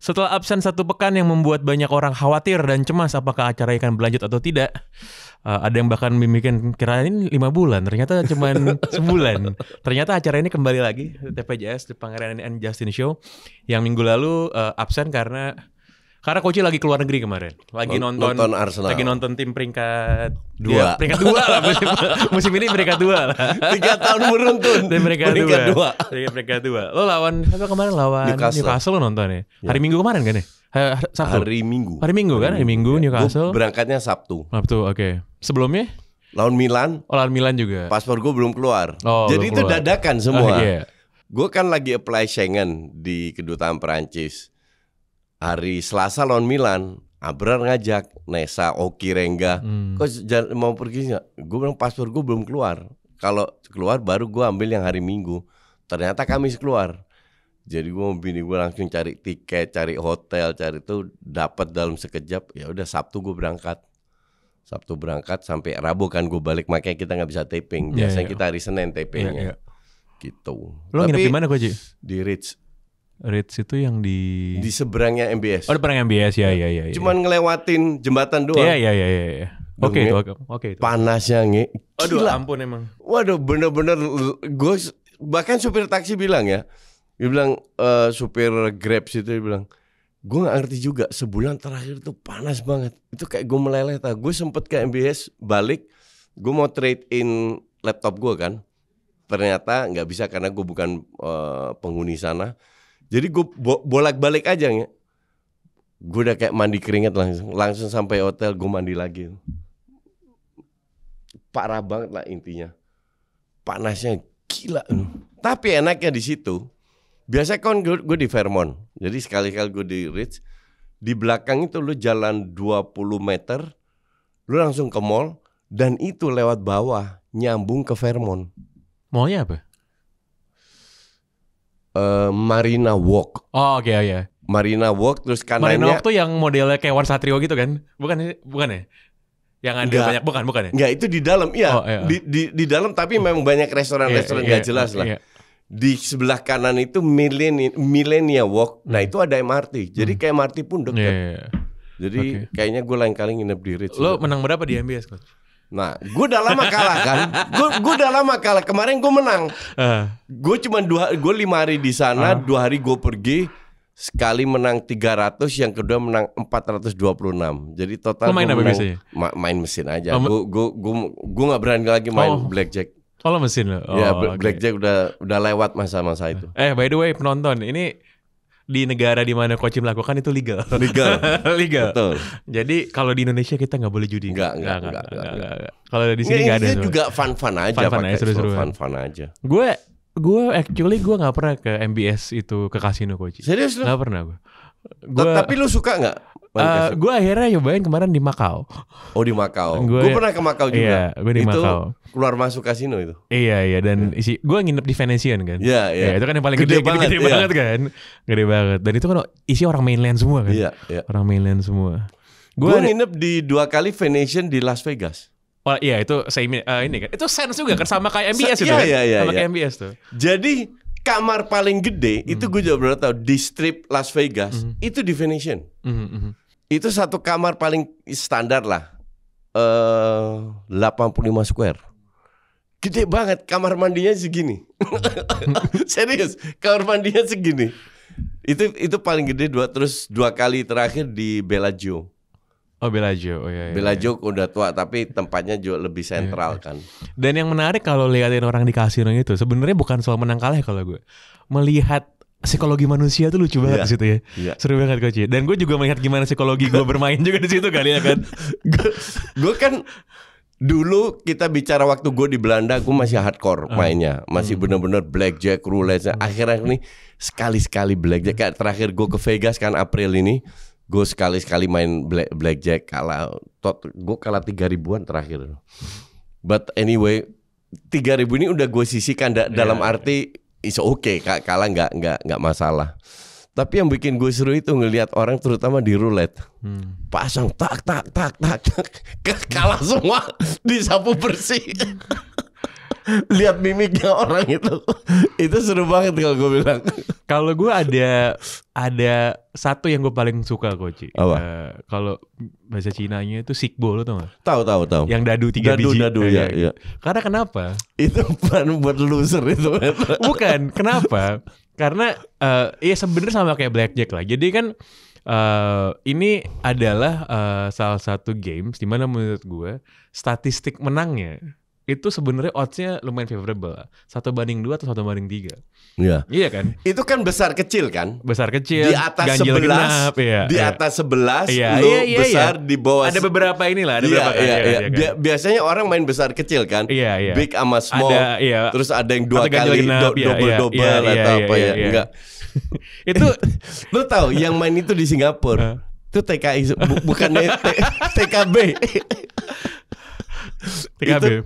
Setelah absen 1 pekan yang membuat banyak orang khawatir dan cemas apakah acara akan berlanjut atau tidak, ada yang bahkan memikirkan kira ini 5 bulan, ternyata cuma sebulan. Ternyata acara ini kembali lagi, TPJS, The Pangeran and Justin Show, yang minggu lalu absen karena Koci lagi keluar negeri kemarin, lagi nonton Arsenal, lagi nonton tim peringkat 2, ya, peringkat 2 lah musim ini peringkat 2 lah. 3 tahun beruntun. Peringkat 2. Lo lawan apa kemarin, lawan Newcastle lo nonton ya? Hari Minggu kemarin kan ya? Sabtu. Hari Minggu kan? Hari Minggu Newcastle. Gue berangkatnya Sabtu, oke. Sebelumnya? Lawan Milan. Lawan Milan juga. Paspor gue belum keluar. Jadi itu dadakan semua. Iya. Gue kan lagi apply Schengen di kedutaan Perancis. Hari Selasa lawan Milan, Abrar ngajak Nesa, Oki, Rengga, kok mau pergi nggak? Gue bilang paspor gue belum keluar. Kalau keluar baru gue ambil yang hari Minggu. Ternyata Kamis keluar. Jadi gue mau bini gue langsung cari tiket, cari hotel, cari itu dapat dalam sekejap. Ya udah Sabtu gue berangkat. Sabtu berangkat sampai Rabu kan gue balik, makanya kita nggak bisa taping. Biasanya kita hari Senin tapingnya. Gitu. Lo nginep di mana Koji? Di Ritz itu yang di seberangnya MBS. Oh, di seberang MBS, ya. Cuman ngelewatin jembatan doang. Iya. Oke itu. Panasnya Aduh, ampun emang. Waduh, bener-bener gue bahkan supir taksi bilang ya. Dia bilang supir Grab situ, dia bilang, gue nggak ngerti juga, sebulan terakhir itu panas banget. Itu kayak gue meleleh. Gue sempet ke MBS balik, gue mau trade in laptop gue kan. Ternyata nggak bisa karena gue bukan penghuni sana. Jadi gue bolak-balik aja ya. Gue udah kayak mandi keringat langsung sampai hotel gue mandi lagi. Parah banget lah intinya. Panasnya gila. Tapi enaknya di situ. Biasanya kan gue di Fairmont. Jadi sekali-kali gue di Ritz. Di belakang itu lu jalan 20 meter. Lu langsung ke mall. Dan itu lewat bawah nyambung ke Fairmont. Mallnya apa? Marina Walk. Oh oke, ya. Marina Walk terus kanannya. Marina Walk tuh yang modelnya kayak Wan Satrio gitu kan? Bukan ya? Yang ada banyak bukan ya? Enggak, itu di dalam. Iya, oh, iya. Di dalam tapi memang banyak restoran-restoran enggak jelas lah. Di sebelah kanan itu Millenia Walk. Nah, itu ada MRT. Jadi kayak MRT pun dekat. Jadi kayaknya gue lain kali nginep di Ritz. Lo menang berapa di MBS, Coach? Nah, gue udah lama kalah kan. Gue udah lama kalah. Kemarin gue menang. Gue cuma 5 hari di sana, 2 hari gue pergi. Sekali menang 300, yang kedua menang 426. Jadi total lo main apa biasanya? Main mesin aja. Gue nggak berani lagi main blackjack. Oh, lo mesin lo. Ya, blackjack udah lewat masa-masa itu. By the way, penonton, ini di negara di mana Koci melakukan itu legal. Betul. Jadi kalau di Indonesia kita nggak boleh judi. Enggak. Kalau di sini nggak ada. Ini juga fun aja. Fun aja. Gue nggak pernah ke MBS itu, ke kasino Koci. Serius lu? Nggak pernah gue. Tapi lu suka nggak? Gue akhirnya nyobain kemarin di Macau. Oh, di Macau. Gue pernah ke Macau juga. Iya, gue di Macau. Keluar masuk kasino itu. Iya. Dan gue nginep di Venetian kan. Iya. Itu kan yang paling gede banget kan. Gede banget. Dan itu kan isi orang mainland semua kan. Iya. Orang mainland semua. Gue nginep di 2 kali Venetian di Las Vegas. Oh iya, itu ini kan. Itu sense juga kan sama kayak MBS itu kan. Iya. Sama kayak MBS tuh. Jadi kamar paling gede itu gue juga baru tahu di Strip Las Vegas itu di Venetian. Itu satu kamar paling standar lah, 85 square. Gede banget, kamar mandinya segini. Serius, kamar mandinya segini. Itu paling gede. Terus 2 kali terakhir di Bellagio. Oh, Bellagio. Oh iya. Bellagio udah tua tapi tempatnya juga lebih sentral kan. Dan yang menarik kalau liatin orang di kasino itu sebenarnya bukan soal menang kalah kalau gue. Melihat psikologi manusia tuh lucu banget di situ ya. Seru banget Coach. Dan gue juga melihat gimana psikologi gue bermain juga di situ kali ya kan. Gue kan dulu kita bicara waktu gue di Belanda, gue masih hardcore mainnya, masih benar-benar blackjack, roulette. Akhirnya ini sekali-sekali blackjack. Kayak terakhir gue ke Vegas kan April ini, gue sekali-sekali main blackjack, gue kalah 3 ribuan terakhir. But anyway, 3.000 ini udah gue sisihkan dalam arti is okay, kalah nggak masalah. Tapi yang bikin gue seru itu ngelihat orang terutama di roulette. Pasang tak kalah semua disapu bersih. Lihat mimiknya orang itu seru banget kalau gue bilang. Kalau gue ada satu yang gue paling suka Coach. Kalau bahasa Cinanya itu sikbo, lo tau gak? Tahu. Yang dadu 3 biji. Dadu ya. Karena kenapa? Itu bukan buat loser itu. Bukan, kenapa? Karena ya sebenarnya sama kayak blackjack lah. Jadi kan ini adalah salah satu games di mana menurut gue statistik menangnya itu sebenarnya oddsnya lumayan favorable, 1/2 atau 1/3. Iya kan? Itu kan besar kecil kan? Besar kecil. Di atas ganjil 11, genap, di atas 11, besar di bawah. Ada beberapa inilah, ada beberapa. Kan? Biasanya orang main besar kecil kan? Big sama small. Terus ada yang 2 kali double atau apa ya? Enggak. Itu lu tahu yang main itu di Singapura. Itu TKI bukannya TKB. TKB.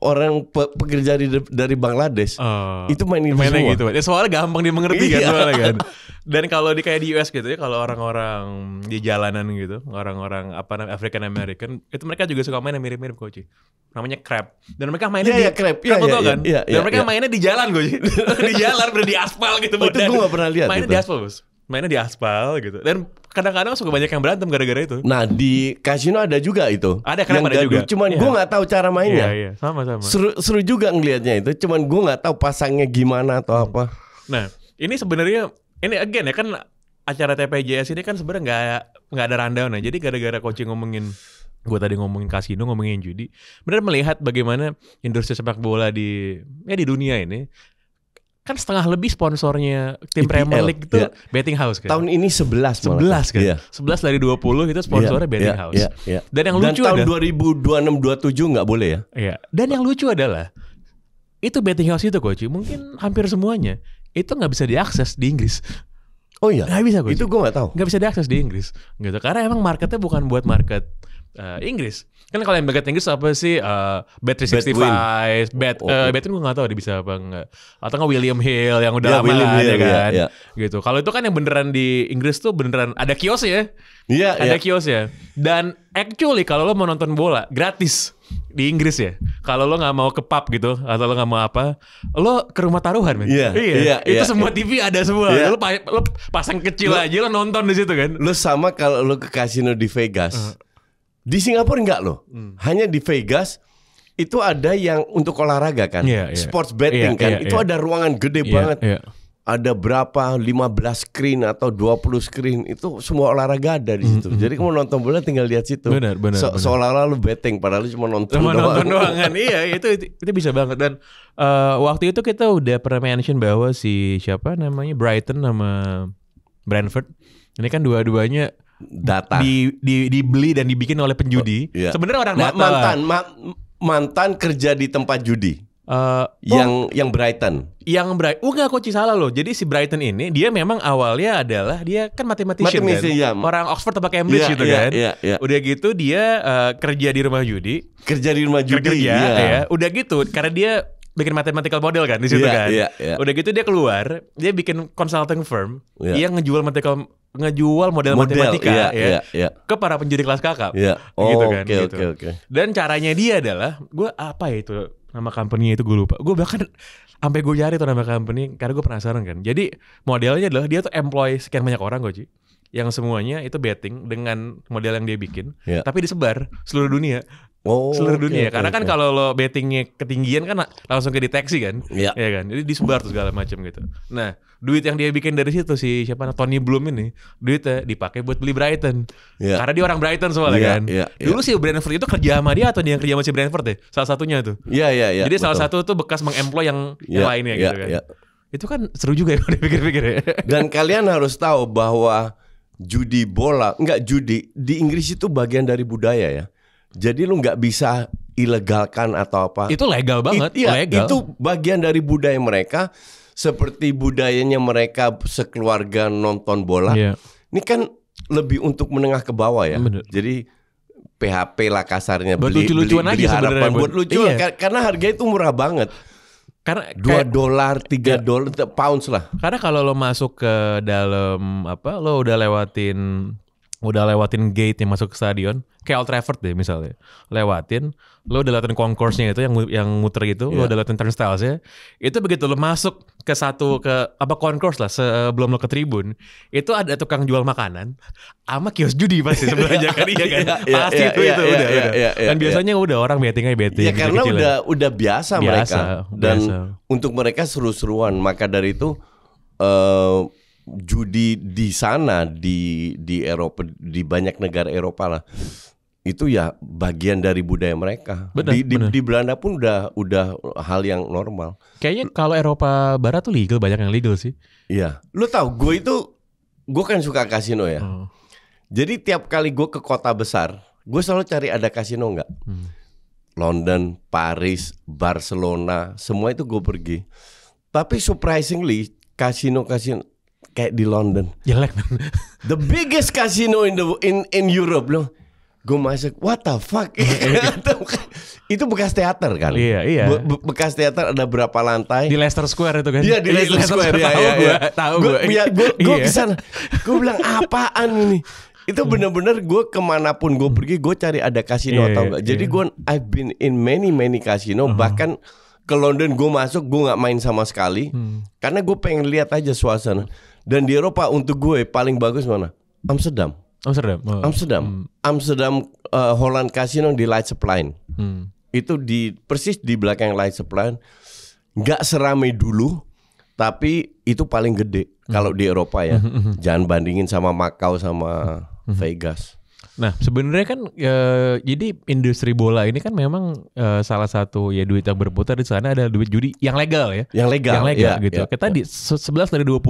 Orang pekerja dari Bangladesh itu main itu mainnya semua. Gitu. Ya, soalnya gampang dimengerti kan, soalnya kan. Dan kalau di kayak di US gitu ya, kalau orang-orang di jalanan gitu, orang-orang African American, itu mereka juga suka main yang mirip-mirip Coach. Namanya crab. Dan mereka mainnya crab. Kan? Dan mereka mainnya di jalan Coach. Di jalan, di aspal gitu. Itu gue gak pernah lihat. Mainnya di aspal, Bos. Mainnya di aspal gitu. Dan kadang-kadang suka banyak yang berantem gara-gara itu. Nah di kasino ada juga itu. Ada kan, ada juga. Cuman gue nggak tahu cara mainnya. Iya, sama-sama. Seru juga ngelihatnya itu. Cuman gue nggak tahu pasangnya gimana atau apa. Nah ini sebenarnya again ya kan acara TPJS ini kan sebenarnya nggak ada rundown ya. Jadi gara-gara coaching ngomongin, gue tadi ngomongin kasino, ngomongin judi, benar melihat bagaimana industri sepak bola di dunia ini. Kan setengah lebih sponsornya tim Premier League itu betting house kan. Tahun ini 11 kan. 11 dari 20 itu sponsornya betting house. Dan yang lucu tahun 2026-27 nggak boleh ya. Iya. Dan yang lucu adalah itu betting house itu Coach, mungkin hampir semuanya itu nggak bisa diakses di Inggris. Oh iya. Nggak bisa Coach. Itu gue nggak tahu. Nggak bisa diakses di Inggris. Gitu. Karena emang marketnya bukan buat market Inggris. Kan kalau yang market Inggris apa sih? Bet365, Bet3 gue nggak tahu dia bisa apa enggak. Atau nggak William Hill yang udah lama ada kan. Gitu. Kalau itu kan yang beneran di Inggris tuh beneran ada kios ya. Ada kios ya. Dan actually kalau lo mau nonton bola gratis di Inggris ya. Kalau lo nggak mau ke pub gitu atau lo nggak mau apa, lo ke rumah taruhan men. Itu semua TV ada semua. Lo pasang kecil aja lo nonton di situ kan. Lo sama kalau lo ke kasino di Vegas. Di Singapura enggak loh. Hanya di Vegas itu ada yang untuk olahraga kan. Sports betting kan. Itu ada ruangan gede banget. Ada berapa 15 screen atau 20 screen itu semua olahraga ada di situ. Jadi kamu nonton bola tinggal lihat situ. Benar. Seolah-olah lu betting padahal lu cuma nonton doang kan. Iya, itu bisa banget. Dan waktu itu kita udah pernah mention bahwa si siapa namanya Brighton sama Brentford ini kan dua-duanya data dibeli dan dibikin oleh penjudi. Sebenarnya orang data mantan kerja di tempat judi. Yang Brighton. Enggak Coach, salah loh. Jadi si Brighton ini dia memang awalnya adalah dia kan matematician kan. Orang Oxford atau Cambridge gitu kan. Udah gitu dia kerja di rumah judi. Udah gitu karena dia bikin mathematical model kan di situ kan. Udah gitu dia keluar, dia bikin consulting firm yang ngejual model matematika ke para penjudi kelas kakap. Gitu kan. Okay. Dan caranya dia adalah itu nama company-nya itu gue lupa. Gue bahkan sampai gue cari tuh nama company karena gue penasaran kan. Jadi modelnya adalah dia tuh employ sekian banyak orang Coach, yang semuanya itu betting dengan model yang dia bikin, tapi disebar seluruh dunia. Karena kan kalau lo bettingnya ketinggian kan langsung kedeteksi kan, ya kan. Jadi disebar tuh segala macam gitu. Nah, duit yang dia bikin dari situ si siapa Tony Bloom ini, duitnya dipakai buat beli Brighton. Karena dia orang Brighton soalnya kan. Dulu si Brentford itu kerja sama dia atau dia yang kerja sama si Brentford deh, salah satunya tuh. Jadi betul. Salah satu tuh bekas mengemploy yang lainnya gitu kan. Itu kan seru juga ya kalau dipikir-pikir ya. Dan kalian harus tahu bahwa judi bola, judi di Inggris itu bagian dari budaya ya. Jadi lu nggak bisa ilegalkan atau apa. Itu legal banget. Legal. Itu bagian dari budaya mereka. Seperti budayanya mereka sekeluarga nonton bola. Ini kan lebih untuk menengah ke bawah ya. Bener. Jadi PHP lah kasarnya, Buat beli lucu-lucuan aja harapan sebenarnya, buat lucu iya. karena harganya itu murah banget. Karena $2, $3, pounds lah. Karena kalau lo masuk ke dalam lo udah lewatin gate yang masuk ke stadion, kayak Old Trafford deh misalnya, lo udah lewatin concourse-nya itu yang muter gitu, lo udah lewatin turnstiles-nya, itu begitu lo masuk ke concourse lah sebelum lo ke tribun, itu ada tukang jual makanan, sama kios judi pasti sebelahnya kan, iya kan, pasti itu udah. Dan biasanya udah orang betting. Ya karena udah biasa mereka, dan untuk mereka seru-seruan, maka dari itu judi di sana di Eropa, di banyak negara Eropa lah, itu ya bagian dari budaya mereka. Di Belanda pun udah hal yang normal. Kayaknya kalau Eropa Barat tuh banyak yang legal sih. Iya, lu tahu gue kan suka kasino ya. Jadi tiap kali gue ke kota besar, gue selalu cari ada kasino nggak. London, Paris, Barcelona, semua itu gue pergi. Tapi surprisingly kasino kayak di London jelek. The biggest casino in Europe loh. Gue masuk, what the fuck? Itu bekas teater kan? Iya. Bekas teater, ada berapa lantai? Di Leicester Square itu kan? Iya, di Leicester Square. Tahu gue kesana. Gue bilang apaan ini? Itu bener-bener gue kemanapun gue pergi, gue cari ada kasino atau enggak. Jadi I've been in many casino. Bahkan ke London gue masuk, gue nggak main sama sekali, karena gue pengen lihat aja suasana. Dan di Eropa untuk gue paling bagus mana? Amsterdam. Holland Casino di Leidseplein. Itu persis di belakang Leidseplein. Nggak seramai dulu, tapi itu paling gede kalau di Eropa ya. Jangan bandingin sama Macau sama Vegas. Nah sebenarnya kan jadi industri bola ini kan memang salah satu ya duit yang berputar di sana ada duit judi yang legal ya. Yang legal gitu. Kita di 11 dari 20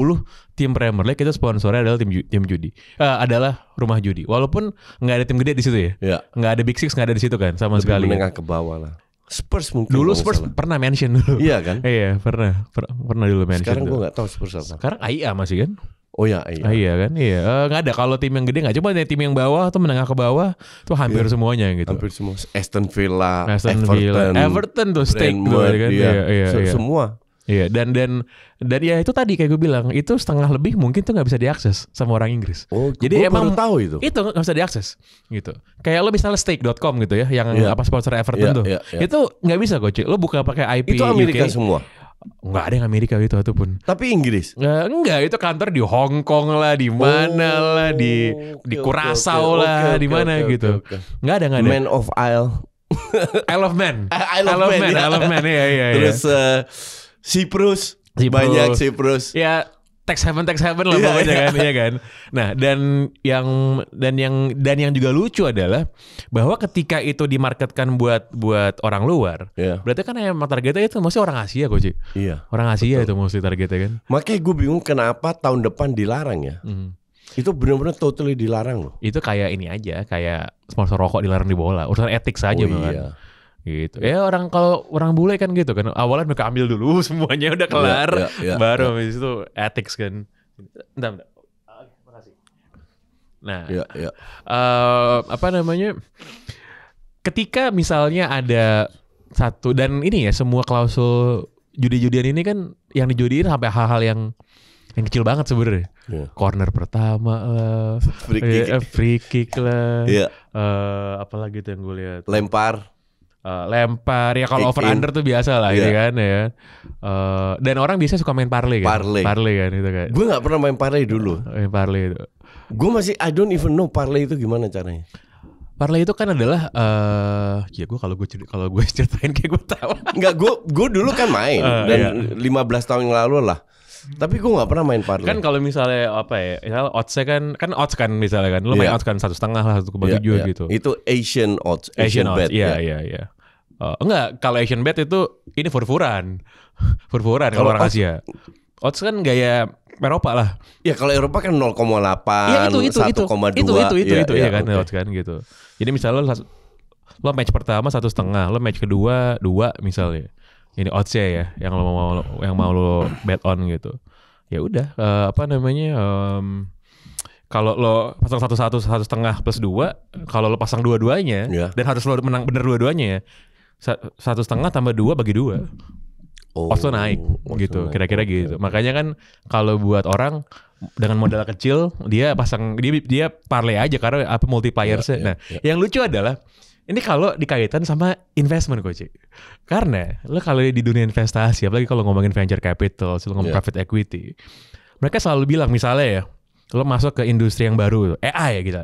tim Premier League itu sponsornya adalah tim judi. Adalah rumah judi. Walaupun nggak ada tim gede di situ ya. Nggak ada Big Six, nggak ada di situ kan sama lebih sekali. Menengah ke bawah lah. Spurs mungkin. Dulu Spurs pernah mention dulu. Iya kan? Iya pernah dulu mention. Sekarang gue nggak tahu Spurs apa. Sekarang AIA masih kan? Oh ya, iya kan, iya. Nggak ada kalau tim yang gede nggak. Cuma tim yang bawah atau menengah ke bawah tuh hampir semuanya gitu. Hampir semua. Aston Villa, Everton tuh stake tuh kan. Iya. Semua. Iya dan ya itu tadi kayak gue bilang itu setengah lebih mungkin tuh nggak bisa diakses sama orang Inggris. Oh, jadi emang tahu itu nggak bisa diakses gitu. Kayak lo misalnya stake.com gitu ya, yang sponsor Everton tuh, itu nggak bisa kok. Lo buka pakai IP. Itu Amerika UK. Semua. Nggak ada yang Amerika gitu ataupun. Tapi Inggris? Enggak, itu kantor di Hong Kong lah, di mana lah, di Curaçao lah, di mana gitu. Nggak ada. Man of Isle. Isle of Man. Isle of Man. Iya. Terus Cyprus. Banyak Cyprus. Ya tax heaven lah pokoknya kan, iya kan. Nah, dan yang juga lucu adalah bahwa ketika itu dimarketkan buat orang luar, berarti kan emang targetnya itu mesti orang Asia kok, Ci. Iya. Orang Asia betul. Itu mesti targetnya kan. Makanya gue bingung kenapa tahun depan dilarang ya. Itu benar-benar totally dilarang loh. Itu kayak ini aja, kayak sponsor rokok dilarang di bola, urusan etik saja kan. Gitu. Ya kalau orang bule kan gitu kan. Awalnya mereka ambil dulu semuanya udah kelar, baru habis itu ethics kan. Bentar. Makasih. Nah, apa namanya? Ketika misalnya ada satu dan ini ya semua klausul judi-judian ini kan yang dijudiin sampai hal-hal yang kecil banget sebenarnya. Corner pertama lah, free kick lah, apalagi tuh yang gue lihat. Lempar ya kalau over under tuh biasa lah gitu kan ya. Dan orang biasanya suka main parlay kan. Parlay kan itu kan. Gue nggak pernah main parlay dulu. Parlay itu. Gue masih I don't even know parlay itu gimana caranya. Parlay itu kan adalah ya gue kalau gue ceritain kayak gue tahu. Enggak, gue dulu kan main dan 15 tahun yang lalu lah. Tapi gue nggak pernah main parlay. Kan kalau misalnya apa ya, misalnya oddsnya kan odds kan misalnya kan, lo main odds kan 1,5 lah 1,7 gitu. Itu Asian odds, Asian bet. Iya. Enggak, kalau Asian bet itu ini furfuran kalau orang Asia. Odds kan gaya Eropa lah. Ya kalau Eropa kan 0,8, ya, 1,2. Itu ya kan odds kan gitu. Jadi misalnya lo match pertama 1,5, lo match kedua 2 misalnya. Ini oddsnya ya, yang mau lo bet on gitu. Ya udah, apa namanya? Kalau lo pasang 1,5 plus 2, kalau lo pasang dua-duanya dan harus lo menang bener dua-duanya ya. 1,5 tambah 2 bagi 2. Odds naik gitu, kira-kira gitu. Makanya kan kalau buat orang dengan modal kecil dia pasang dia parlay aja karena apa multipliersnya. Yang lucu adalah ini kalau dikaitkan sama investment Coach. Karena lo kalau di dunia investasi, apalagi kalau ngomongin venture capital, lo ngomong private equity, mereka selalu bilang misalnya ya, lo masuk ke industri yang baru, AI ya gitu.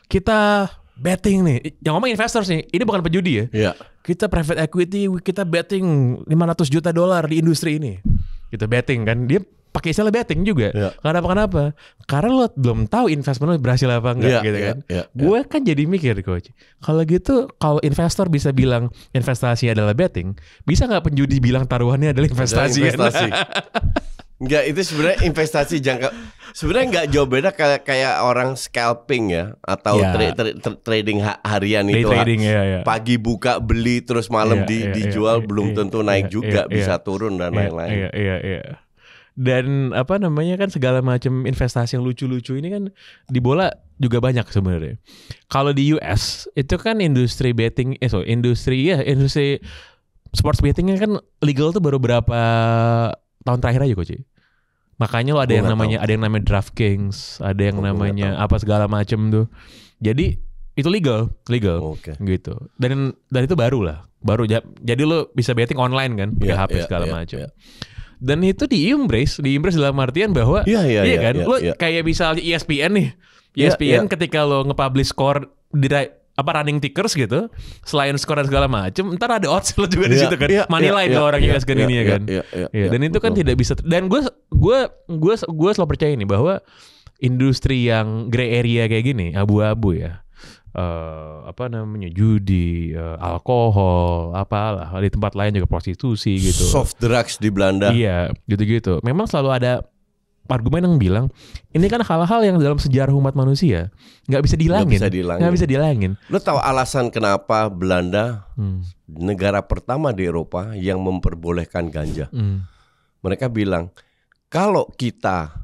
Kita betting nih, yang ngomong investors nih, ini bukan penjudi ya. Kita private equity, kita betting $500 juta di industri ini. Kita betting kan, dia pakai istilah betting juga. Kenapa? Karena lo belum tahu investment lo berhasil apa enggak gitu kan. Gue kan jadi mikir Coach, kalau gitu kalau investor bisa bilang investasi adalah betting, bisa nggak penjudi bilang taruhannya adalah investasi? Enggak, itu sebenarnya investasi jangka sebenarnya enggak jauh beda kayak orang scalping ya atau trading harian itu. Trading, pagi buka beli terus malam dijual belum tentu naik juga, bisa turun dan lain-lain. Iya. Dan apa namanya kan segala macam investasi yang lucu-lucu ini kan di bola juga banyak sebenarnya. Kalau di US itu kan industri betting industri sports bettingnya kan legal tuh baru berapa tahun terakhir aja Coach. Makanya lo ada yang namanya DraftKings, ada yang namanya apa segala macam tuh. Jadi itu legal gitu. Dan itu baru. Jadi lo bisa betting online kan, pakai HP segala macam. Dan itu di-embrace dalam artian bahwa lo kayak misalnya ESPN nih. ESPN ketika lo nge-publish score di running tickers gitu, selain skor dan segala macam, ntar ada odds lo juga di situ kan, money line kalau orang US kan ini ya kan. Dan itu kan tidak bisa. Dan gue selalu percaya ini bahwa industri yang gray area kayak gini, abu-abu ya, judi, alkohol, apalah di tempat lain juga prostitusi gitu. Soft drugs di Belanda. Iya, gitu-gitu. Memang selalu ada argumen yang bilang ini kan hal-hal yang dalam sejarah umat manusia nggak bisa dihilangin. Lo tahu alasan kenapa Belanda negara pertama di Eropa yang memperbolehkan ganja? Mereka bilang kalau kita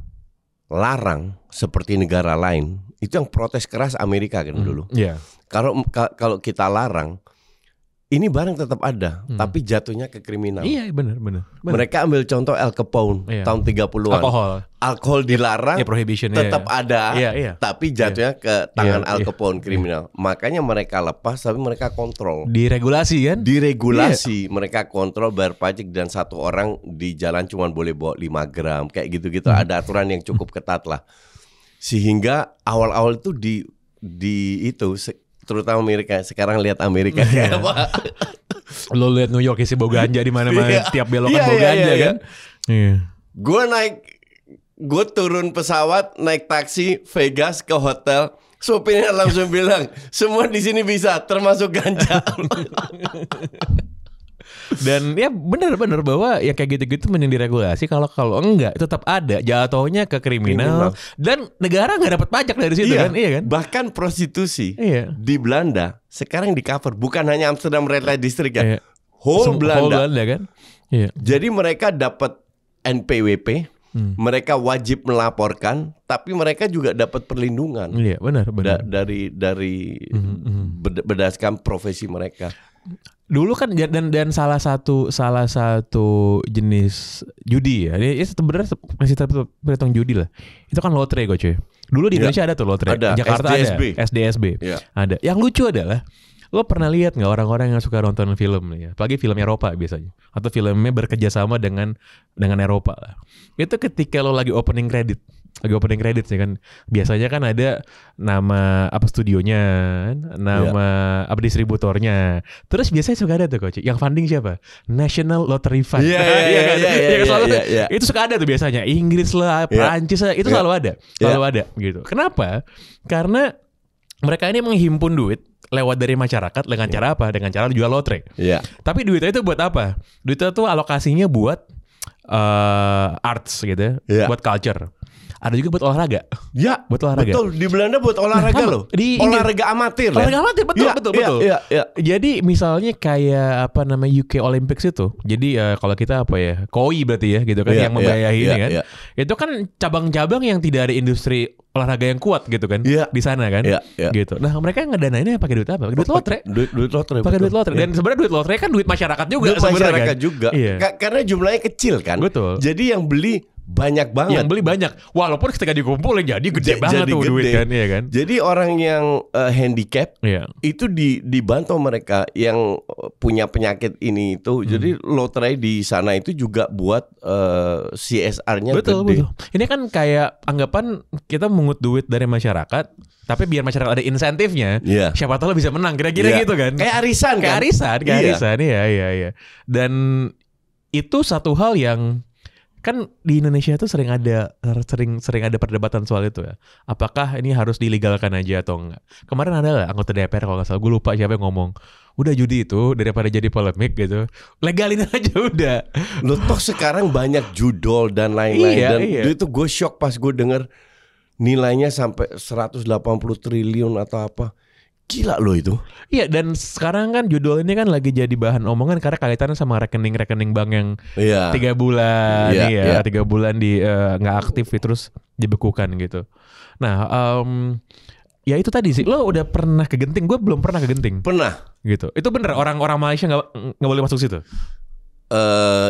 larang seperti negara lain, itu yang protes keras Amerika kan dulu. Kalau kita larang, ini barang tetap ada, tapi jatuhnya ke kriminal. Iya, benar. Mereka ambil contoh Al Capone tahun 30-an. Alkohol dilarang, prohibition tetap ada, tapi jatuhnya ke tangan Al Capone kriminal. Makanya mereka lepas, tapi mereka kontrol. Diregulasi kan? Mereka kontrol, bayar pajak, dan satu orang di jalan cuma boleh bawa 5 gram, kayak gitu-gitu. Ada aturan yang cukup ketat lah. Sehingga awal-awal itu itu terutama Amerika. Sekarang lihat Amerika kayak apa. Lo lihat New York isi bau ganja di mana-mana, tiap belokan bau ganja kan. Gue turun pesawat, naik taksi Vegas ke hotel, sopirnya langsung bilang, semua di sini bisa, termasuk ganja. Dan ya benar bahwa ya kayak gitu-gitu mending diregulasi. Kalau enggak tetap ada jatuhnya ke kriminal. Dan negara nggak dapat pajak dari situ kan. Iya kan. Bahkan prostitusi di Belanda sekarang di cover, bukan hanya Amsterdam Red Light District ya, whole Belanda kan. Jadi mereka dapat NPWP, mereka wajib melaporkan, tapi mereka juga dapat perlindungan. Iya benar. Dari berdasarkan profesi mereka. Dulu kan dan salah satu jenis judi ya. Ini sebenarnya masih terhitung judi lah. Itu kan lotre Coach. Dulu di Indonesia ada tuh lotre. Ada. Jakarta SDSB. ada. SDSB. Ada. Yang lucu adalah lo pernah lihat nggak orang-orang yang suka nonton film nih ya, apalagi film Eropa biasanya, atau filmnya bekerjasama dengan Eropa lah. Itu ketika lo lagi opening credit ya kan, biasanya kan ada nama apa studionya, nama apa distributornya. Terus biasanya suka ada tuh Coach, yang funding siapa? National Lottery Fund. Itu suka ada tuh biasanya. Inggris lah, Prancis lah, itu selalu ada gitu. Kenapa? Karena mereka ini menghimpun duit lewat dari masyarakat dengan cara apa? Dengan cara jual lotre. Tapi duitnya itu buat apa? Duitnya tuh alokasinya buat arts gitu, buat culture. ada juga buat olahraga. Ya, buat olahraga. Betul, di Belanda buat olahraga loh. Olahraga amatir ya. Olahraga amatir, betul. Iya. Jadi misalnya kayak apa namanya UK Olympics itu. Jadi kalau kita apa ya, KOI berarti ya gitu kan, yang membiayai ini kan. Itu kan cabang-cabang yang tidak ada industri olahraga yang kuat gitu kan di sana kan. Gitu. Nah, mereka ngedanainnya pakai duit apa? Duit lotre. Duit lotre. Pakai duit lotre. Dan sebenarnya duit lotre kan duit masyarakat juga sebenarnya. Masyarakat kan? juga. Karena jumlahnya kecil kan. Betul. Jadi yang beli banyak banget. Yang beli banyak. Walaupun ketika dikumpulin jadi gede banget tuh duit kan, iya kan. Jadi orang yang handicap itu dibantu mereka yang punya penyakit ini itu. Jadi lotre di sana itu juga buat CSR-nya betul. gede. Ini kan kayak anggapan kita mengut duit dari masyarakat, tapi biar masyarakat ada insentifnya. Siapa tahu bisa menang kira-kira gitu kan. Kayak arisan kan. Kayak arisan. Iya. Dan itu satu hal yang kan di Indonesia tuh sering ada perdebatan soal itu ya. Apakah ini harus dilegalkan aja atau enggak? Kemarin ada lah anggota DPR kalau nggak salah, gue lupa siapa yang ngomong, udah judi itu daripada jadi polemik gitu, legalin aja udah. Lo toh sekarang banyak judol dan lain-lain. Dan itu gue shock pas gue denger nilainya sampai 180 triliun atau apa. Gila lo itu. Iya, dan sekarang kan judul ini kan lagi jadi bahan omongan karena kaitannya sama rekening bank yang 3 bulan 3 bulan di nggak aktif terus dibekukan gitu. Nah, ya itu tadi sih. Lo udah pernah ke Genting? Gue belum pernah ke Genting. Pernah. Gitu. Itu bener orang Malaysia nggak boleh masuk situ?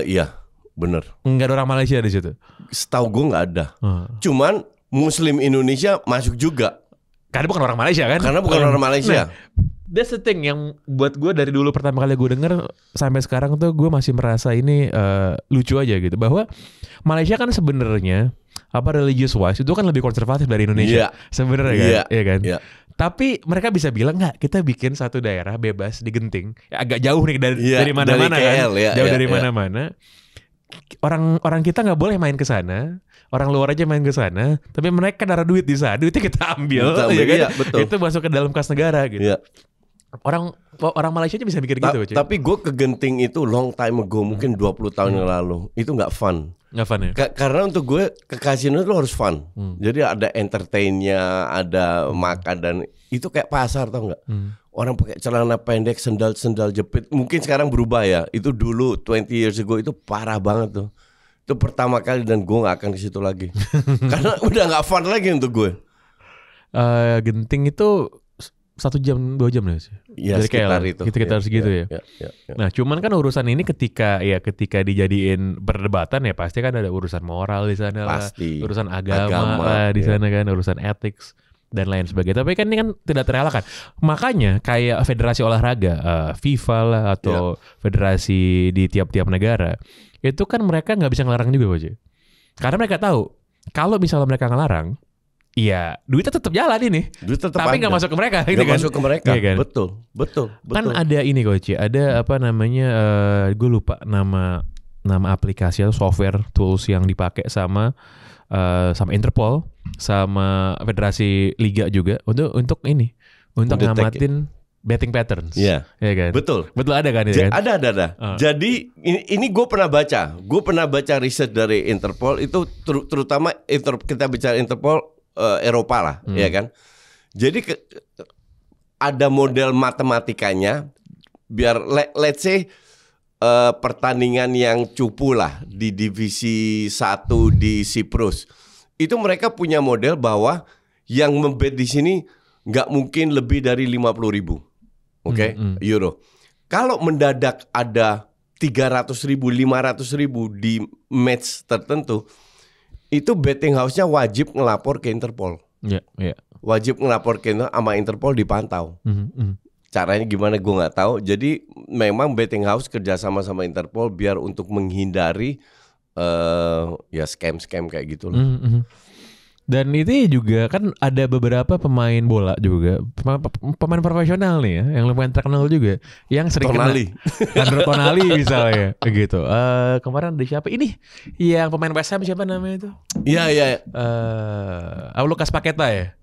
Iya, bener. Nggak ada orang Malaysia di situ. Setahu gue nggak ada. Cuman Muslim Indonesia masuk juga. Karena bukan orang Malaysia kan? Karena bukan orang Malaysia. Nah, that's the thing yang buat gue dari dulu pertama kali gue denger sampai sekarang tuh gue masih merasa ini lucu aja gitu. Bahwa Malaysia kan sebenarnya religious wise itu kan lebih konservatif dari Indonesia sebenarnya kan, iya kan? Tapi mereka bisa bilang nggak, kita bikin satu daerah bebas di Genting, agak jauh nih dari mana-mana kan, jauh dari mana-mana. Orang kita nggak boleh main ke sana, orang luar aja main ke sana, tapi mereka naruh duit di sana, duitnya kita ambil kan? Betul. Itu masuk ke dalam kas negara gitu. Orang Malaysia aja bisa mikir gitu. Tapi gue ke Genting itu long time ago, mungkin 20 tahun yang lalu. Itu nggak fun. Nggak fun ya? Karena untuk gue ke kasino itu harus fun. Jadi ada entertainnya, ada makan, dan itu kayak pasar, tau nggak? Orang pakai celana pendek, sendal jepit. Mungkin sekarang berubah ya. Itu dulu 20 years ago itu parah banget tuh. Itu pertama kali dan gue nggak akan ke situ lagi. Karena udah nggak fun lagi untuk gue. Genting itu 1 jam 2 jam ya sih. Ya, sekitar itu. Kita segitu ya. Nah, cuman kan urusan ini ketika dijadiin perdebatan ya pasti kan ada urusan moral di sana lah, urusan agama lah di sana kan, urusan ethics dan lain sebagainya. Tapi kan ini kan tidak terelakkan. Makanya kayak federasi olahraga, FIFA lah atau federasi di tiap-tiap negara, itu kan mereka nggak bisa ngelarang juga, Pak. Karena mereka tahu kalau misalnya mereka ngelarang, iya, duitnya tetap jalan ini. Tapi nggak masuk ke mereka, gitu kan? Masuk ke mereka. Iya kan? Betul. Kan ada ini, Coach. Ada apa namanya? Gue lupa nama aplikasi atau software tools yang dipakai sama Interpol, sama Federasi Liga juga untuk ngamatin betting patterns. Iya kan? Betul ada kan itu kan? Ada. Jadi ini gue pernah baca riset dari Interpol itu terutama kita bicara Interpol Eropa lah, ya kan. Jadi ada model matematikanya biar let's say pertandingan yang cupu lah di divisi 1 di Siprus. Itu mereka punya model bahwa yang membet di sini nggak mungkin lebih dari 50.000. Euro. Kalau mendadak ada 300.000, 500.000 di match tertentu, itu betting house-nya wajib ngelapor ke Interpol. Wajib ngelapor ke sama Interpol, dipantau. Caranya gimana gue nggak tahu. Jadi memang betting house kerjasama sama Interpol biar untuk menghindari scam kayak gitu loh. Dan itu juga kan ada beberapa pemain bola juga, pemain profesional nih ya, yang lumayan terkenal juga, yang sering Sandro Tonali misalnya, gitu. Kemarin ada siapa? Ini yang pemain West Ham siapa namanya itu? Iya. Lucas Paqueta ya.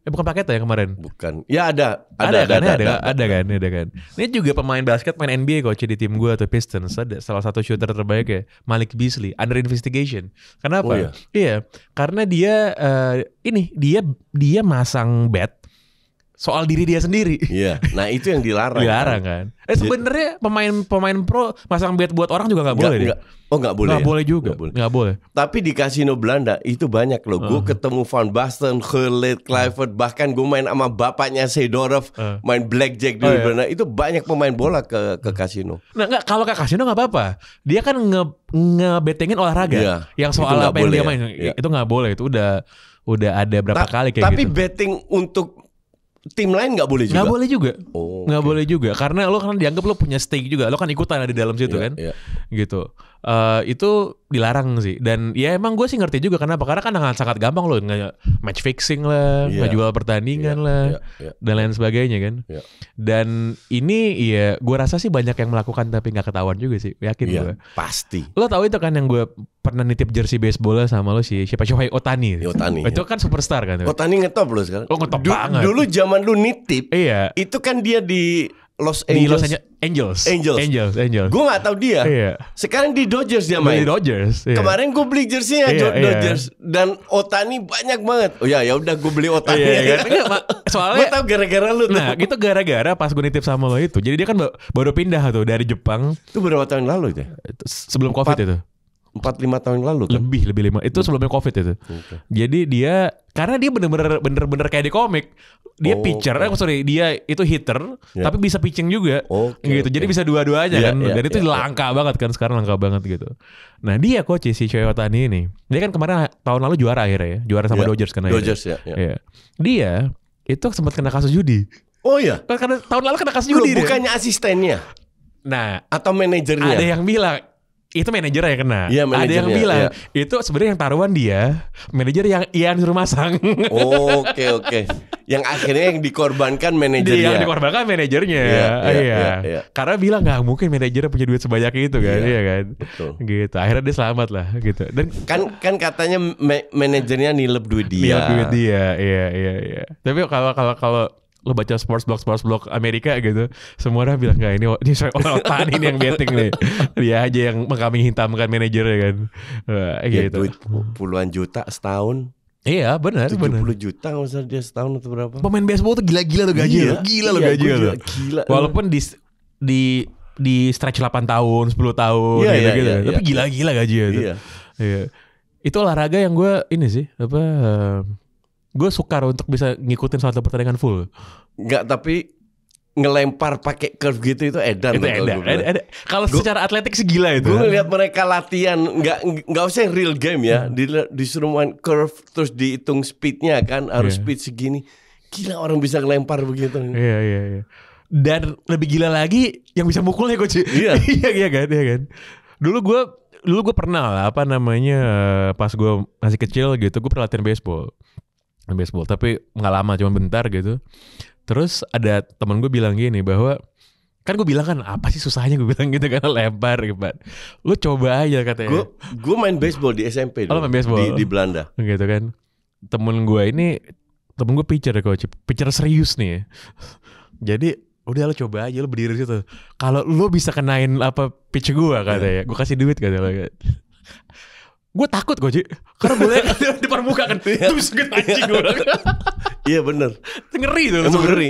Bukan Paqueta ya kemarin? Bukan. Ya ada kan. Ini juga pemain basket, main NBA coach di tim gue atau Pistons. Ada salah satu shooter terbaik ya, Malik Beasley, under investigation. Kenapa? Oh, iya? Iya, karena dia dia masang bet soal diri dia sendiri. Iya. Nah itu yang dilarang. Dilarang kan. Sebenarnya pemain pro masang bet buat orang juga nggak boleh. Nggak boleh. Nggak boleh juga. Nggak boleh. Tapi di kasino Belanda itu banyak loh. Gue ketemu Van Basten, Gullit, Kluivert, bahkan gue main sama bapaknya Seedorf, main blackjack di Belanda. Itu banyak pemain bola ke kasino. Nah nggak, kalau ke kasino nggak apa-apa. Dia kan ngebettingin olahraga. Iya, yang soal apa yang dia main ya. itu nggak boleh. Itu udah ada berapa kali kayak tapi gitu. Tapi betting untuk tim lain nggak boleh juga. Nggak boleh juga. Nggak Okay. boleh juga karena lo kan dianggap lo punya stake juga. Lo kan ikutan di dalam situ kan. Gitu. Itu dilarang sih. Dan ya emang gue sih ngerti juga kenapa. Karena kan sangat gampang lo match fixing lah, ngejual pertandingan lah, dan lain sebagainya kan. Dan ini ya gue rasa sih banyak yang melakukan tapi nggak ketahuan juga sih. Yakin gue. Pasti. Lo tahu itu kan yang gue pernah nitip jersey baseball sama lo siapa Shohei Ohtani. Itu kan superstar kan. Ohtani ngetop lo sekarang. Oh ngetop banget. Dulu zaman lu nitip. Iya. Itu kan dia di Los Angels. Gue gak tahu dia. Iya. Sekarang di Dodgers dia main. Di Dodgers. Iya. Kemarin gue beli jersey-nya Dodgers dan Ohtani banyak banget. Oh ya udah gue beli Ohtani. Iya. Soalnya gue tahu gara-gara lu. Nah, itu gara-gara pas gue nitip sama lo itu. Jadi dia kan baru pindah tuh dari Jepang. Itu berapa tahun lalu itu? Sebelum Covid itu. 4-5 tahun lalu kan? Lebih 5. Itu sebelumnya Covid itu. Okay. Jadi dia karena dia bener-bener kayak di komik. Dia pitcher, dia itu hitter, tapi bisa pitching juga. Gitu. Jadi bisa dua-duanya kan. Dan itu langka banget kan, sekarang langka banget gitu. Nah, dia coach si Shohei Ohtani ini. Dia kan kemarin tahun lalu juara akhirnya ya. Juara sama Dodgers kan akhirnya. Dodgers ya. Dia itu sempat kena kasus judi. Oh iya. Karena tahun lalu kena kasus judi. Bukannya asistennya? Nah, atau manajernya? Ada yang bilang itu manajer yang kena. Iya, ada yang bilang itu sebenarnya yang taruhan dia, manajer yang suruh masang. Oke. Yang akhirnya yang dikorbankan manajernya. Yang dikorbankan manajernya. Iya. Karena bilang nggak mungkin manajernya punya duit sebanyak itu kan, iya kan. Betul. Gitu. Akhirnya dia selamat lah gitu. Dan kan katanya manajernya nilep duit dia. Iya. Tapi kalau lo baca sports blog Amerika gitu, semua orang bilang nggak ini Ohtani ini yang betting nih, dia aja yang mengkambing hitamkan manajernya kan. Gitu. Duit puluhan juta setahun. Iya benar. 70 juta nggak usah dia setahun atau berapa? Pemain baseball tuh gila-gila lo gaji lo, gaji. Walaupun di stretch 8 tahun, 10 tahun gitu. Tapi gila-gila gaji itu. Iya. Itu olahraga yang gue ini sih gue sukar untuk bisa ngikutin satu pertandingan full. Enggak, tapi ngelempar pakai curve gitu itu edan. Itu edan. Kalau secara atletik sih gila itu. Gue ngeliat mereka latihan nggak usah yang real game ya, disuruh main curve terus dihitung speednya kan, harus speed segini. Gila orang bisa ngelempar begitu. Iya. Dan lebih gila lagi yang bisa mukulnya coach. Iya. Iya kan. Dulu gue pernah lah pas gue masih kecil gitu, gue pernah latihan baseball, tapi nggak lama, cuma bentar gitu. Terus ada teman gue bilang gini bahwa kan gue bilang kan apa sih susahnya, gue bilang gitu kan, lempar gitu. Lu coba aja katanya. Gue main baseball di SMP dulu. Main baseball di Belanda. Gitu kan. Temen gue pitcher ya coach, pitcher serius nih ya. Jadi udah lo coba aja, lo berdiri situ. Kalau lo bisa kenain pitch gue katanya, gue kasih duit katanya. Gue takut coach, karena boleh di depan muka kan, terus anjing gue. Iya bener. Ngeri tuh. Ngeri.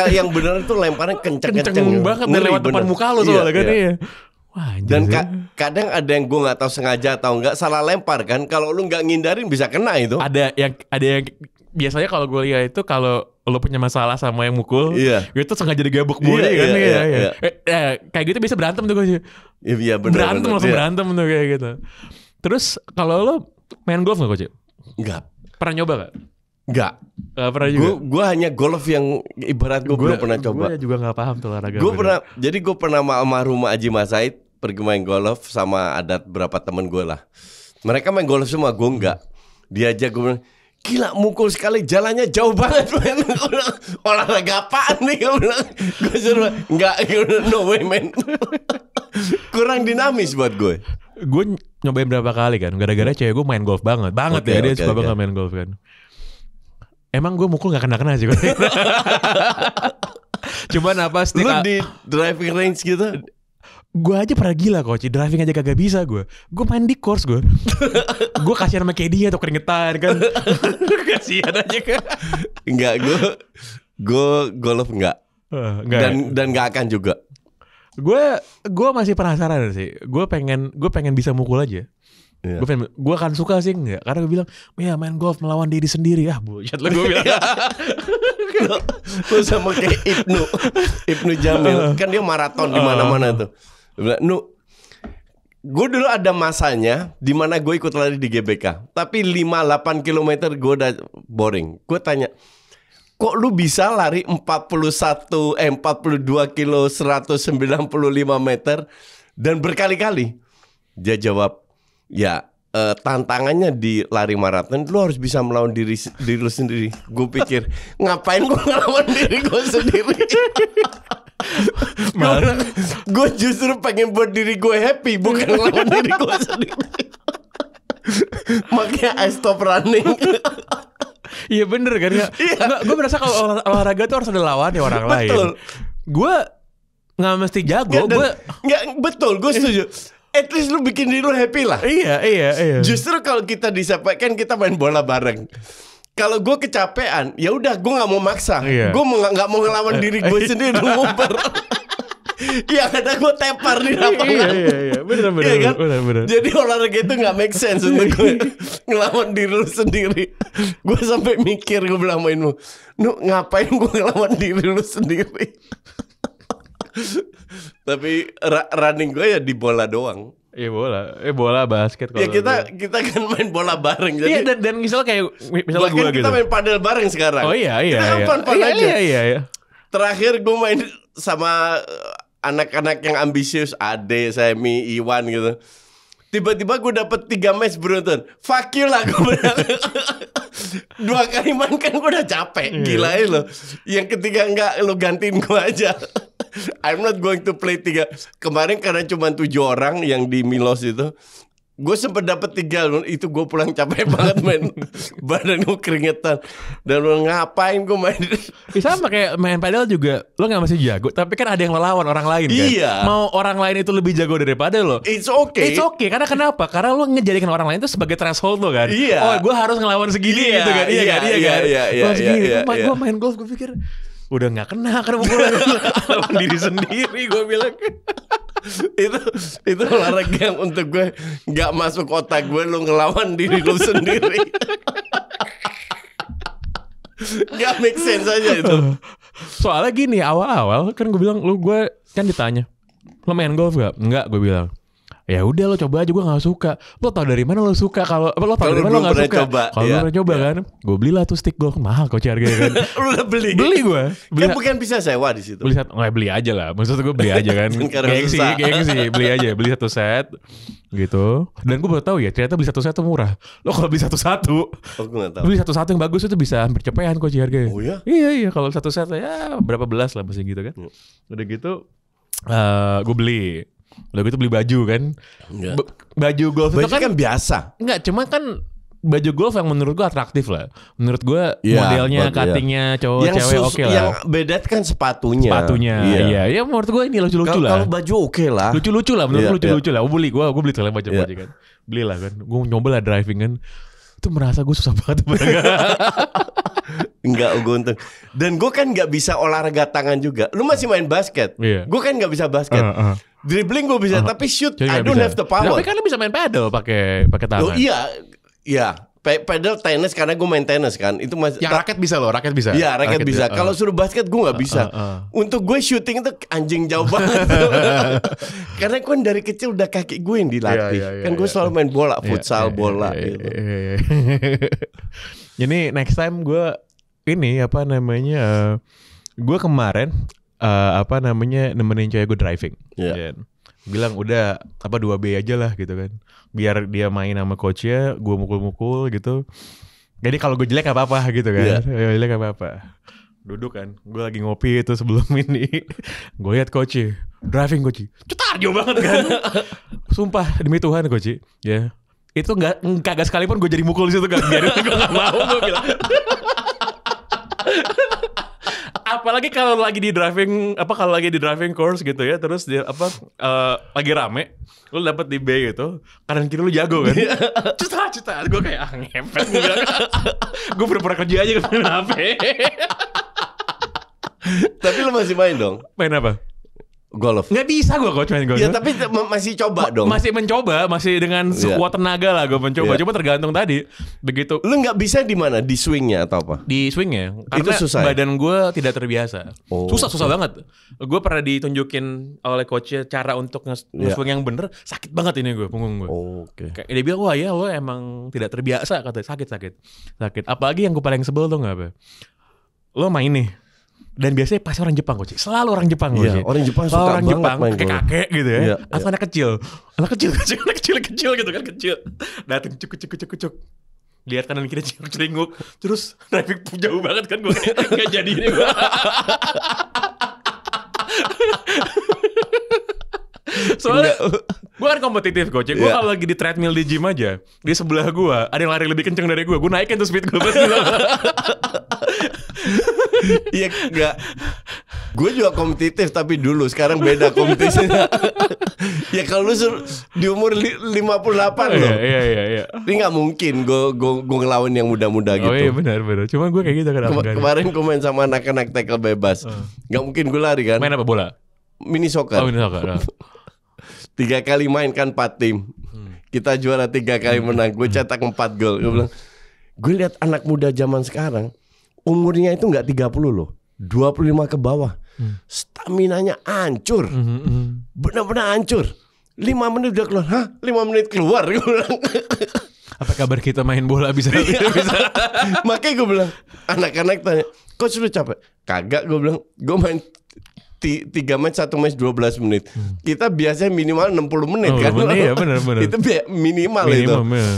Yang bener tuh lemparnya kenceng banget dan lewat depan muka lo soalnya kan. Iya. Wah, dan kadang ada yang gue nggak tahu sengaja atau nggak salah lempar kan. Kalau lu nggak ngindarin bisa kena itu. Ada yang biasanya kalau gue lihat itu kalau lo punya masalah sama yang mukul, itu sengaja digabuk mulu kan. Kayak gitu bisa berantem tuh gue. Iya bener. Berantem tuh kayak gitu. Terus kalau lo main golf nggak coach? Nggak. Pernah nyoba nggak? Nggak pernah juga. Gue hanya golf yang ibarat gue belum pernah coba. Gue juga nggak paham tuh olahraga. Gue pernah sama rumah Haji Mas Said pergi main golf sama ada beberapa temen gue lah. Mereka main golf semua, gue nggak. Diajak gue bilang, gila mukul sekali, jalannya jauh banget. Olahraga apaan nih? Gue suruh nggak, no way man. Kurang dinamis buat gue. Gue nyobain berapa kali kan, gara-gara cewek gue main golf banget ya, dia suka banget main golf kan. Emang gue mukul gak kena-kena sih. Cuman apa Lu di driving range gitu? Gue aja pernah gila coach, driving aja kagak bisa gue. Gue main di course gue. Gue kasihan sama Kedi atau keringetan kan. Kasihan aja kan. Enggak, gue golf enggak. Dan enggak akan juga. Gue masih penasaran sih. Gue pengen bisa mukul aja. Yeah. Gue akan suka sih enggak. Karena gue bilang, ya main golf melawan diri sendiri. Bullshit lah gue bilang. Lu sama kayak Ibnu Jamil. Kan dia maraton di mana-mana tuh. Dia bilang, gue dulu ada masanya di mana gue ikut lari di GBK. Tapi 5-8 kilometer gue udah boring. Gue tanya, kok lu bisa lari 42 kilo 195 meter dan berkali-kali? Dia jawab, ya tantangannya di lari maraton lu harus bisa melawan diri lu sendiri. Gue pikir, ngapain gue ngelawan diri gue sendiri? Gue justru pengen buat diri gue happy, bukan ngelawan diri gue sendiri. Makanya I stop running. Iya bener kan ya. Gue merasa kalau olahraga tuh harus ada lawan ya orang lain. Betul. Gue nggak mesti jago. Betul, gue setuju. At least lu bikin diri lu happy lah. Iya. Justru kalau kita disampaikan kita main bola bareng. Kalau gue kecapean, ya udah gue nggak mau maksa. Iya. Gue nggak mau ngelawan diri gue sendiri ngumpet. Yang ada gue tepar di lapangan. Iya. Bener. Jadi olahraga itu nggak make sense untuk gue ngelawan diri lu sendiri. Gue sampai mikir, gue bilang mainmu, ngapain gue ngelawan diri lu sendiri? Tapi running gue ya di bola doang. Iya bola basket. Ya kita kan main bola bareng. Jadi dan misalnya gue kita gitu. main padel bareng sekarang. Oh iya. Kita fun-fun aja. Iya. Terakhir gue main sama anak-anak yang ambisius, Ade, Semi, Iwan gitu. Tiba-tiba gue dapet 3 match beruntun. Fuck you lah gue bilang. 2 kali main kan gue udah capek. Gila ya lo. Yang ketiga enggak, lo gantiin gue aja. I'm not going to play 3. Kemarin karena cuma 7 orang yang di Milos itu, gue sempet dapet 3. Itu gue pulang capek banget men. Badan gue keringetan. Dan lo ngapain gue main. Sama kayak main padel juga, lo gak masih jago, tapi kan ada yang ngelawan orang lain kan. Iya. Mau orang lain itu lebih jago daripada lo, It's okay. Karena kenapa? Karena lo ngejadikan orang lain itu sebagai threshold lo kan. Iya. Oh gue harus ngelawan segini gitu kan. Iya kan. Gue main golf gue pikir udah gak kena karena mukul lawan diri sendiri. Gue bilang itu olahraga yang untuk gue nggak masuk otak gue. Lu ngelawan diri lu sendiri. Nggak make sense aja itu. Soalnya gini, awal-awal kan gue bilang, gue kan ditanya, lo main golf gak? Enggak, gue bilang. Ya udah lo coba aja, gue nggak suka. Lo tau dari mana lo suka? Kalau lo tau dari mana lo nggak suka? Kalau lo pernah coba kan, gue belilah tuh stick golf mahal kok harganya kan. Lo udah beli? Beli gue. Kan bukan bisa sewa di situ. Beli aja lah. Maksud gue beli aja kan. Gengsi, beli aja. Beli 1 set gitu. Dan gue baru tahu ya ternyata beli 1 set tuh murah. Lo kalau beli satu-satu, beli satu-satu yang bagus itu bisa hampir cepean kok harganya. Oh ya? Iya. Kalau 1 set ya berapa belas lah masih gitu kan. Udah gitu, gue beli. Udah gitu beli baju kan. Baju golf itu kan biasa. Enggak, cuma kan baju golf yang menurut gue atraktif lah. Menurut gue modelnya, cuttingnya, cowok cewek oke lah. Yang beda kan sepatunya. Iya. Ya menurut gue ini lucu-lucu lah. Kalau baju oke lah. Lucu-lucu lah, menurut lucu-lucu lah. Gue beli tuh baju kan. Belilah kan. Gue nyoba lah driving kan. Itu merasa gue susah banget. Enggak, gue untung. Dan gue kan gak bisa olahraga tangan juga. Lu masih main basket. Gue kan gak bisa basket. Dribbling gue bisa, tapi shoot I don't have the power. Tapi kan lu bisa main paddle pakai tangan. Oh iya. Paddle tenis karena gue main tenis kan. Itu masih yang raket bisa loh, raket bisa. Iya, raket bisa. Kalau suruh basket gue nggak bisa. Untuk gue shooting itu anjing jauh banget. Karena kan dari kecil udah kaki gue yang dilatih. Kan gue selalu main bola, futsal, bola gitu. Ini next time gue gue kemarin nemenin cewek gue driving. Bilang udah 2B aja lah gitu kan. Biar dia main sama coachnya, gue mukul-mukul gitu. Jadi kalau gue jelek gak apa-apa gitu kan. Jelek gak apa-apa. Duduk kan, gue lagi ngopi itu sebelum ini. Gue liat coachnya, driving coach, cetar jauh banget kan. Sumpah demi Tuhan coach, ya itu kagak sekalipun gue jadi mukul di situ kan. Biarin gue gak mau, gue bilang. Apalagi kalau lagi di driving course gitu ya, terus dia lagi rame, lu dapet di B gitu, kanan kiri lu jago kan. Cita, gue kayak ngepet gue. Gue pura-pura kerja aja main HP. Tapi lu masih main dong? Main apa? Golf. Nggak bisa gue coach main golf. Ya tapi masih coba dong. Masih mencoba, masih dengan sekuat tenaga lah gue mencoba. Cuma tergantung tadi. Begitu. Lu nggak bisa di mana? Di swingnya atau apa? Di swingnya. Karena itu susah. Badan gue tidak terbiasa. Susah banget. Gue pernah ditunjukin oleh coachnya cara untuk nge-swing yang bener. Sakit banget ini gue, punggung gue. Kayak dia bilang, wah ya lo emang tidak terbiasa katanya. Sakit. Apalagi yang gue paling sebel tuh nggak apa? Lo main nih. Dan biasanya pasti orang Jepang coach. Selalu orang Jepang coach. Orang Jepang suka banget main kakek gitu ya. Atau anak kecil gitu kan, kecil. Datang cuk. Lihat kanan kiri ceringuk. Terus driving jauh banget kan, gue enggak jadi ini gue. Soalnya gue kan kompetitif coach. Gue kalau lagi di treadmill di gym aja, di sebelah gue ada yang lari lebih kenceng dari gue naikin tuh speed gue. Iya enggak. Gue juga kompetitif tapi dulu, sekarang beda kompetisinya. Ya kalau lu di umur 58 loh. Iya. Ini nggak mungkin gue ngelawan yang muda-muda gitu. Oh iya benar. Cuma gue kayak gitu Kemarin gue main sama anak-anak tackle bebas. Nggak mungkin gue lari kan. Main apa bola? Mini soccer. Mini soccer. 3 kali main kan 4 tim. Kita juara 3 kali menang. Gue cetak 4 gol. Gue bilang, gue lihat anak muda zaman sekarang umurnya itu nggak 30 loh, 25 ke bawah. Staminanya hancur. Benar-benar hancur. 5 menit udah keluar. 5 menit keluar. Gue bilang. Apa kabar kita main bola bisa? Makanya gue bilang, anak-anak tanya, coach lu capek? Kagak, gue bilang. Gue main 3 match, 1 match 12 menit. Kita biasanya minimal 60 menit kan. Iya benar. Itu minimal itu. Ya.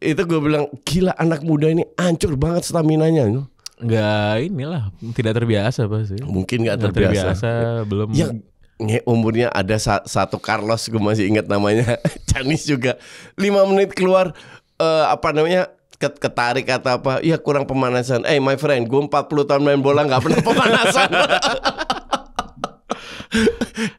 Itu gue bilang, gila anak muda ini hancur banget staminanya. Inilah tidak terbiasa pasti. Mungkin nggak terbiasa. Belum. Ya, umurnya ada satu Carlos, gue masih ingat namanya. Chinese juga. 5 menit keluar ketarik atau apa. Ya kurang pemanasan. My friend, gue 40 tahun main bola nggak pernah pemanasan.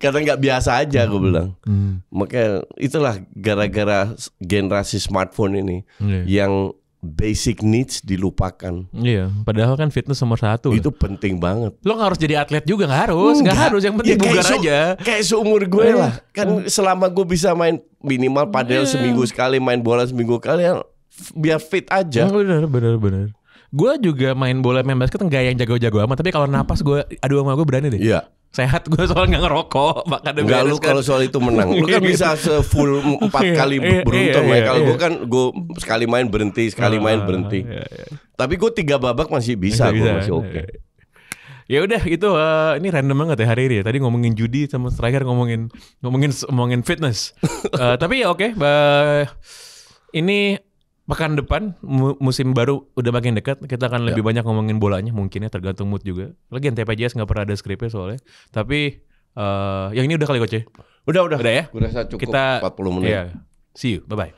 Karena nggak biasa aja gue bilang. Makanya itulah gara-gara generasi smartphone ini yang basic needs dilupakan. Iya, padahal kan fitness nomor 1. Itu penting banget. Lo gak harus jadi atlet juga, gak harus. Yang penting bugar aja. Kayak seumur gue lah. Kan selama gue bisa main minimal padel seminggu sekali, main bola seminggu kali, biar fit aja. Bener. Gue juga main bola, main basket enggak yang jago-jago amat. Tapi kalau napas gue adu sama gue berani deh. Iya. Sehat gue soalnya gak ngerokok. Enggak, lu kalau soal itu menang. Lu kan bisa full 4 kali beruntun. Kalau gue kan sekali main berhenti, sekali main berhenti. Tapi gue 3 babak masih bisa, gue masih oke. Ya udah itu ini random banget ya hari ini. Tadi ngomongin judi sama striker ngomongin fitness. Tapi ya oke. Ini pekan depan musim baru udah makin dekat, kita akan lebih banyak ngomongin bolanya mungkin ya, tergantung mood juga. Lagi TPJS nggak pernah ada skripnya soalnya. Tapi yang ini udah kali coach ya? Udah ya? Gue rasa cukup kita, 40 menit. Iya. See you, bye bye.